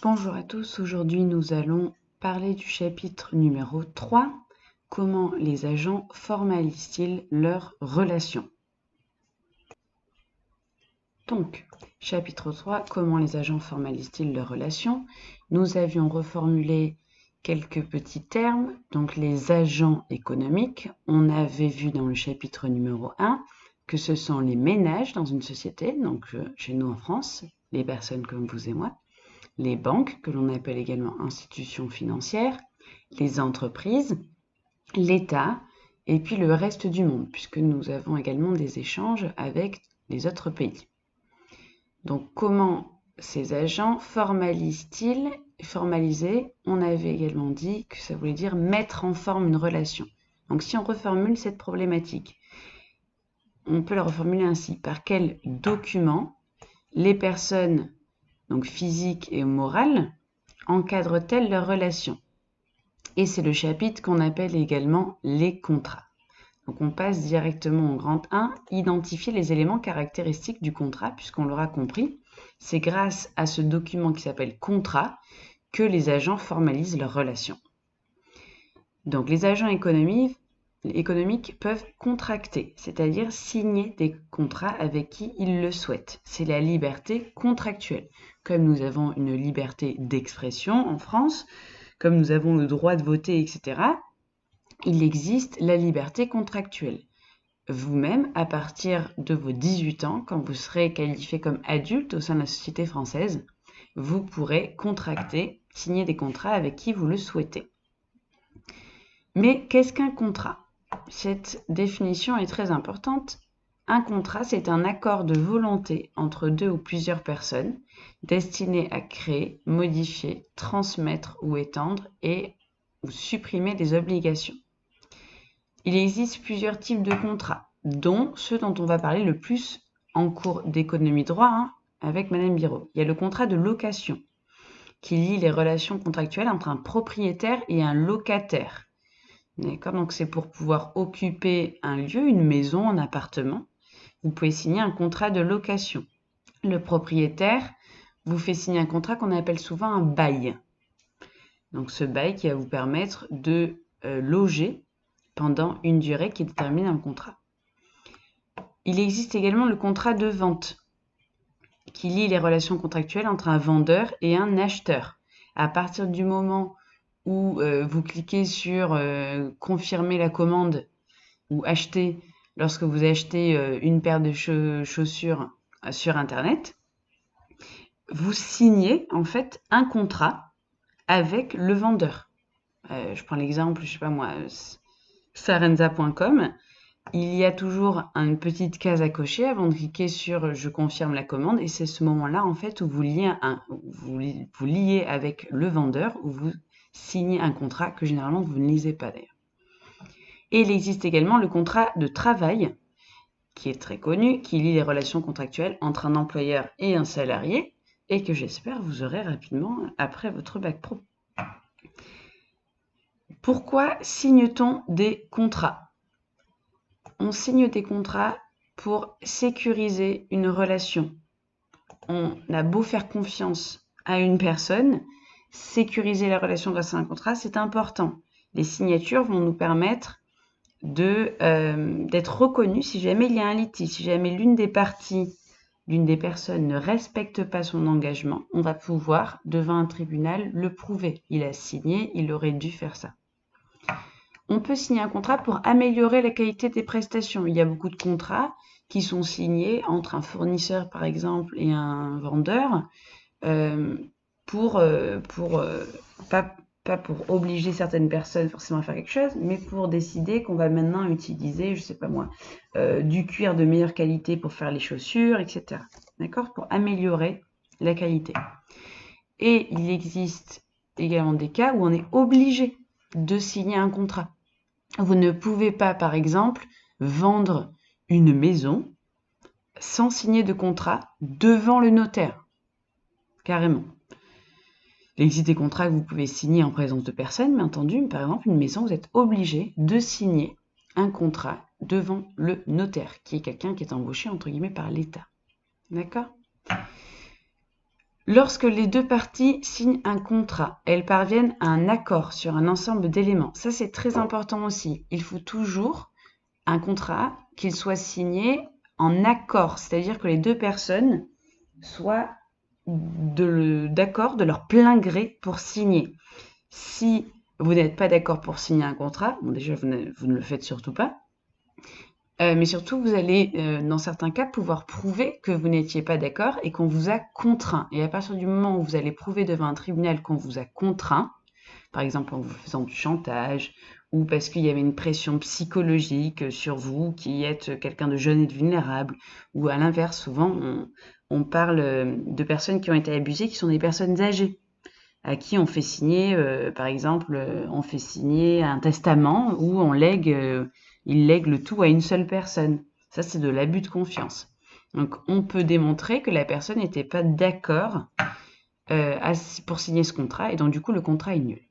Bonjour à tous, aujourd'hui nous allons parler du chapitre numéro 3, comment les agents formalisent-ils leurs relations. Donc, chapitre 3, comment les agents formalisent-ils leurs relations. Nous avions reformulé quelques petits termes, donc les agents économiques. On avait vu dans le chapitre numéro 1 que ce sont les ménages dans une société, donc chez nous en France, les personnes comme vous et moi. Les banques, que l'on appelle également institutions financières, les entreprises, l'État, et puis le reste du monde, puisque nous avons également des échanges avec les autres pays. Donc, comment ces agents formalisent-ils? Formaliser, on avait également dit que ça voulait dire mettre en forme une relation. Donc, si on reformule cette problématique, on peut la reformuler ainsi. Par quel document les personnes donc physiques et morales, encadrent-elles leurs relations? Et c'est le chapitre qu'on appelle également les contrats. Donc on passe directement au grand 1, identifier les éléments caractéristiques du contrat, puisqu'on l'aura compris, c'est grâce à ce document qui s'appelle contrat que les agents formalisent leurs relations. Donc les agents économiques peuvent contracter, c'est-à-dire signer des contrats avec qui ils le souhaitent. C'est la liberté contractuelle. Comme nous avons une liberté d'expression en France, comme nous avons le droit de voter, etc., il existe la liberté contractuelle. Vous-même, à partir de vos 18 ans, quand vous serez qualifié comme adulte au sein de la société française, vous pourrez contracter, signer des contrats avec qui vous le souhaitez. Mais qu'est-ce qu'un contrat ? Cette définition est très importante. Un contrat, c'est un accord de volonté entre deux ou plusieurs personnes destiné à créer, modifier, transmettre ou étendre ou supprimer des obligations. Il existe plusieurs types de contrats, dont ceux dont on va parler le plus en cours d'économie droit avec Madame Biraud. Il y a le contrat de location qui lie les relations contractuelles entre un propriétaire et un locataire. D'accord, donc c'est pour pouvoir occuper un lieu, une maison, un appartement. Vous pouvez signer un contrat de location. Le propriétaire vous fait signer un contrat qu'on appelle souvent un bail. Donc ce bail qui va vous permettre de loger pendant une durée qui est déterminée dans le contrat. Il existe également le contrat de vente qui lie les relations contractuelles entre un vendeur et un acheteur. À partir du moment où vous cliquez sur confirmer la commande ou acheter, lorsque vous achetez une paire de chaussures sur Internet, vous signez en fait un contrat avec le vendeur. Je prends l'exemple, je sais pas moi, sarenza.com. Il y a toujours une petite case à cocher avant de cliquer sur « Je confirme la commande » et c'est ce moment-là en fait où vous liez avec le vendeur, où vous signez un contrat que généralement vous ne lisez pas d'ailleurs. Et il existe également le contrat de travail qui est très connu, qui lie les relations contractuelles entre un employeur et un salarié et que j'espère vous aurez rapidement après votre bac pro. Pourquoi signe-t-on des contrats ? On signe des contrats pour sécuriser une relation. On a beau faire confiance à une personne, sécuriser la relation grâce à un contrat, c'est important. Les signatures vont nous permettre d'être reconnus si jamais il y a un litige, si jamais l'une des parties, l'une des personnes ne respecte pas son engagement, on va pouvoir, devant un tribunal, le prouver. Il a signé, il aurait dû faire ça. On peut signer un contrat pour améliorer la qualité des prestations. Il y a beaucoup de contrats qui sont signés entre un fournisseur, par exemple, et un vendeur, pas pour obliger certaines personnes forcément à faire quelque chose, mais pour décider qu'on va maintenant utiliser, je sais pas moi, du cuir de meilleure qualité pour faire les chaussures, etc. D'accord ? Pour améliorer la qualité. Et il existe également des cas où on est obligé de signer un contrat. Vous ne pouvez pas, par exemple, vendre une maison sans signer de contrat devant le notaire. Carrément. Il existe des contrats que vous pouvez signer en présence de personne, bien entendu. Par exemple, une maison, vous êtes obligé de signer un contrat devant le notaire, qui est quelqu'un qui est embauché, entre guillemets, par l'État. D'accord ? Lorsque les deux parties signent un contrat, elles parviennent à un accord sur un ensemble d'éléments. Ça, c'est très important aussi. Il faut toujours un contrat qu'il soit signé en accord, c'est-à-dire que les deux personnes soient d'accord de leur plein gré pour signer. Si vous n'êtes pas d'accord pour signer un contrat, bon déjà vous ne le faites surtout pas, mais surtout vous allez dans certains cas pouvoir prouver que vous n'étiez pas d'accord et qu'on vous a contraint. Et à partir du moment où vous allez prouver devant un tribunal qu'on vous a contraint, par exemple en vous faisant du chantage ou parce qu'il y avait une pression psychologique sur vous qui êtes quelqu'un de jeune et de vulnérable, ou à l'inverse, souvent on parle de personnes qui ont été abusées qui sont des personnes âgées à qui on fait signer, par exemple, on fait signer un testament où il lègue le tout à une seule personne. Ça, c'est de l'abus de confiance. Donc, on peut démontrer que la personne n'était pas d'accord pour signer ce contrat, et donc du coup, le contrat est nul.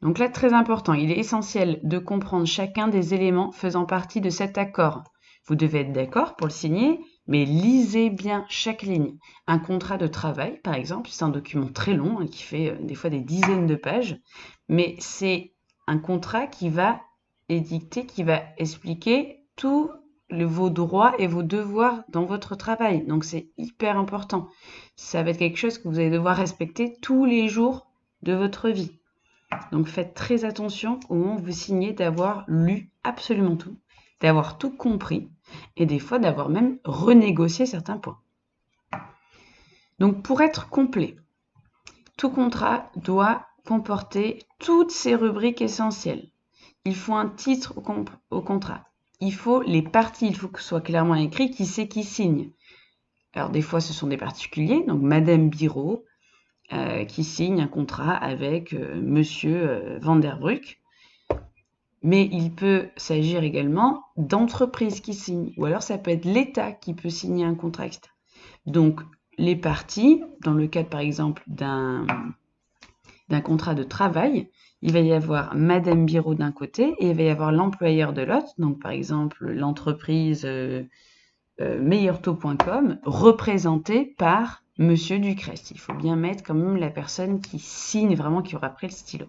Donc là, très important, il est essentiel de comprendre chacun des éléments faisant partie de cet accord. Vous devez être d'accord pour le signer, mais lisez bien chaque ligne. Un contrat de travail, par exemple, c'est un document très long qui fait des fois des dizaines de pages, mais c'est un contrat qui va édicter, qui va expliquer tous vos droits et vos devoirs dans votre travail. Donc c'est hyper important. Ça va être quelque chose que vous allez devoir respecter tous les jours de votre vie. Donc faites très attention au moment où vous signez d'avoir lu absolument tout, d'avoir tout compris et des fois d'avoir même renégocié certains points. Donc pour être complet, tout contrat doit comporter toutes ces rubriques essentielles. Il faut un titre au contrat. Il faut les parties, il faut que ce soit clairement écrit qui c'est qui signe. Alors des fois ce sont des particuliers, donc Madame Biraud, qui signe un contrat avec Monsieur Vanderbruck. Mais il peut s'agir également d'entreprises qui signent, ou alors ça peut être l'État qui peut signer un contrat, etc. Donc les parties, dans le cadre par exemple d'un contrat de travail, il va y avoir Madame Biraud d'un côté et il va y avoir l'employeur de l'autre, donc par exemple l'entreprise meilleurtaux.com, représentée par Monsieur Ducrest. Il faut bien mettre quand même la personne qui signe vraiment, qui aura pris le stylo.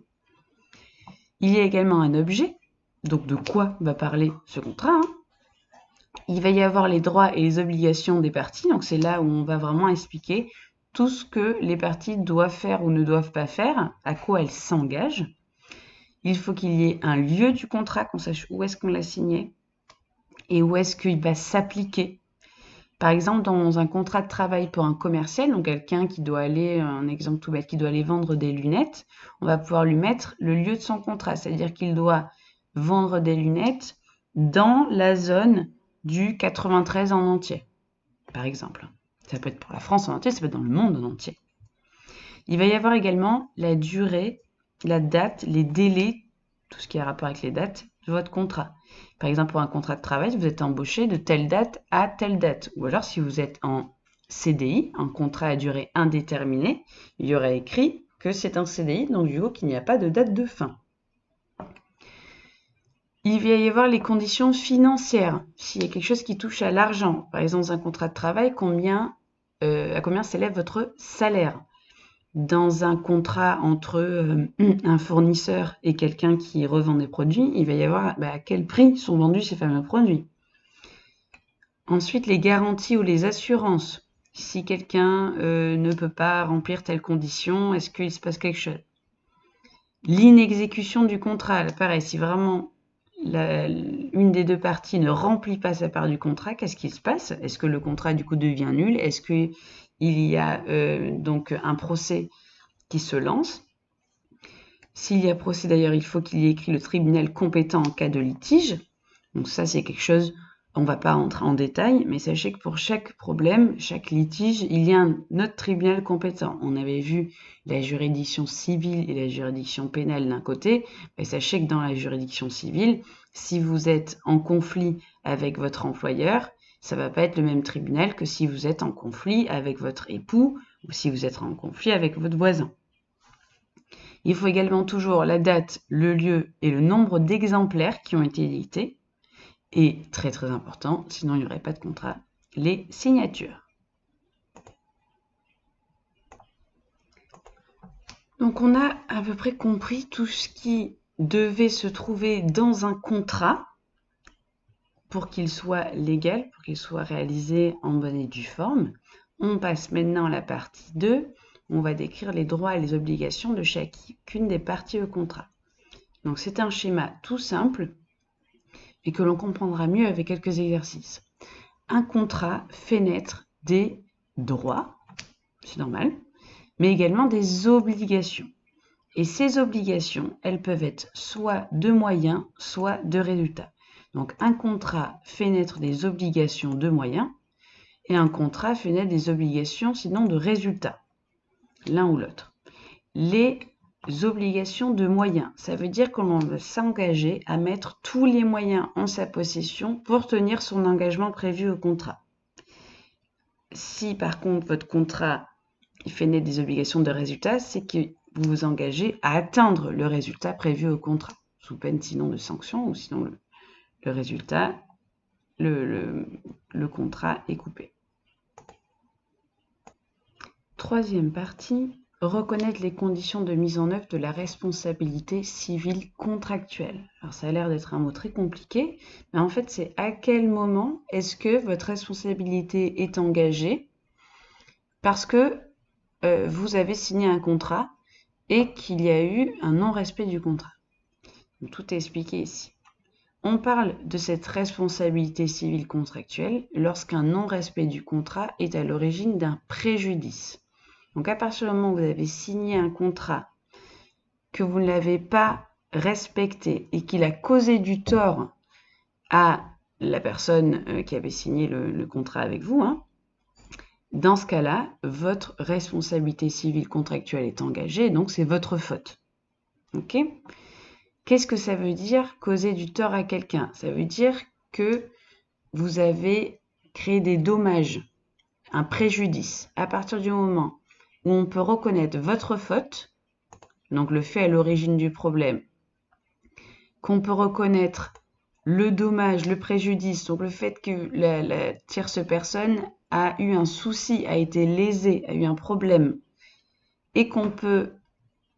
Il y a également un objet, donc de quoi va parler ce contrat. Il va y avoir les droits et les obligations des parties, donc c'est là où on va vraiment expliquer tout ce que les parties doivent faire ou ne doivent pas faire, à quoi elles s'engagent. Il faut qu'il y ait un lieu du contrat, qu'on sache où est-ce qu'on l'a signé et où est-ce qu'il va s'appliquer. Par exemple, dans un contrat de travail pour un commercial, donc quelqu'un qui doit aller, un exemple tout bête, qui doit aller vendre des lunettes, on va pouvoir lui mettre le lieu de son contrat, c'est-à-dire qu'il doit vendre des lunettes dans la zone du 93 en entier, par exemple. Ça peut être pour la France en entier, ça peut être dans le monde en entier. Il va y avoir également la durée, la date, les délais, tout ce qui a rapport avec les dates de votre contrat. Par exemple, pour un contrat de travail, vous êtes embauché de telle date à telle date. Ou alors, si vous êtes en CDI, un contrat à durée indéterminée, il y aura écrit que c'est un CDI, donc du coup qu'il n'y a pas de date de fin. Il va y avoir les conditions financières. S'il y a quelque chose qui touche à l'argent, par exemple dans un contrat de travail, à combien s'élève votre salaire? Dans un contrat entre un fournisseur et quelqu'un qui revend des produits, il va y avoir à quel prix sont vendus ces fameux produits. Ensuite, les garanties ou les assurances. Si quelqu'un ne peut pas remplir telle condition, est-ce qu'il se passe quelque chose? L'inexécution du contrat, pareil, si vraiment une des deux parties ne remplit pas sa part du contrat, qu'est-ce qui se passe? Est-ce que le contrat du coup devient nul? Est-ce qu'il y a donc un procès qui se lance? S'il y a procès d'ailleurs, il faut qu'il y ait écrit le tribunal compétent en cas de litige. Donc ça c'est quelque chose, on ne va pas entrer en détail, mais sachez que pour chaque problème, chaque litige, il y a un autre tribunal compétent. On avait vu la juridiction civile et la juridiction pénale d'un côté, mais sachez que dans la juridiction civile, si vous êtes en conflit avec votre employeur, ça ne va pas être le même tribunal que si vous êtes en conflit avec votre époux ou si vous êtes en conflit avec votre voisin. Il faut également toujours la date, le lieu et le nombre d'exemplaires qui ont été édités. Et très très important, sinon il n'y aurait pas de contrat, les signatures. Donc on a à peu près compris tout ce qui devait se trouver dans un contrat pour qu'il soit légal, pour qu'il soit réalisé en bonne et due forme. On passe maintenant à la partie 2. On va décrire les droits et les obligations de chacune des parties au contrat. Donc c'est un schéma tout simple et que l'on comprendra mieux avec quelques exercices. Un contrat fait naître des droits, c'est normal, mais également des obligations. Et ces obligations, elles peuvent être soit de moyens, soit de résultats. Donc un contrat fait naître des obligations de moyens et un contrat fait naître des obligations sinon de résultats, l'un ou l'autre. Les obligations de moyens, ça veut dire que l'on va s'engager à mettre tous les moyens en sa possession pour tenir son engagement prévu au contrat. Si par contre votre contrat il fait naître des obligations de résultats, c'est que vous vous engagez à atteindre le résultat prévu au contrat, sous peine sinon de sanction ou sinon le résultat, le contrat est coupé. Troisième partie, reconnaître les conditions de mise en œuvre de la responsabilité civile contractuelle. Alors ça a l'air d'être un mot très compliqué, mais en fait c'est à quel moment est-ce que votre responsabilité est engagée parce que vous avez signé un contrat et qu'il y a eu un non-respect du contrat. Donc, tout est expliqué ici. On parle de cette responsabilité civile contractuelle lorsqu'un non-respect du contrat est à l'origine d'un préjudice. Donc à partir du moment où vous avez signé un contrat, que vous ne l'avez pas respecté et qu'il a causé du tort à la personne qui avait signé le contrat avec vous, dans ce cas-là, votre responsabilité civile contractuelle est engagée, donc c'est votre faute. Ok ? Qu'est-ce que ça veut dire causer du tort à quelqu'un? Ça veut dire que vous avez créé des dommages, un préjudice. À partir du moment où on peut reconnaître votre faute, donc le fait à l'origine du problème, qu'on peut reconnaître le dommage, le préjudice, donc le fait que la tierce personne a eu un souci, a été lésée, a eu un problème, et qu'on peut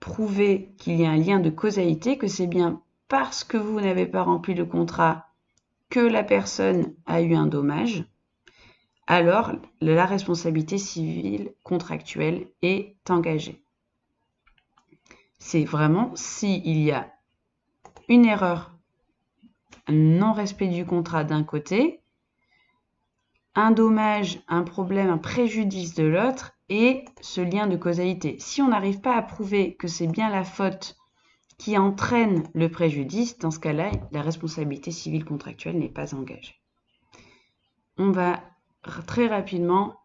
prouver qu'il y a un lien de causalité, que c'est bien parce que vous n'avez pas rempli le contrat que la personne a eu un dommage, alors la responsabilité civile contractuelle est engagée. C'est vraiment s'il y a une erreur, un non-respect du contrat d'un côté, un dommage, un problème, un préjudice de l'autre et ce lien de causalité. Si on n'arrive pas à prouver que c'est bien la faute qui entraîne le préjudice, dans ce cas-là, la responsabilité civile contractuelle n'est pas engagée. On va très rapidement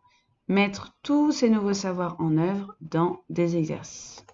mettre tous ces nouveaux savoirs en œuvre dans des exercices.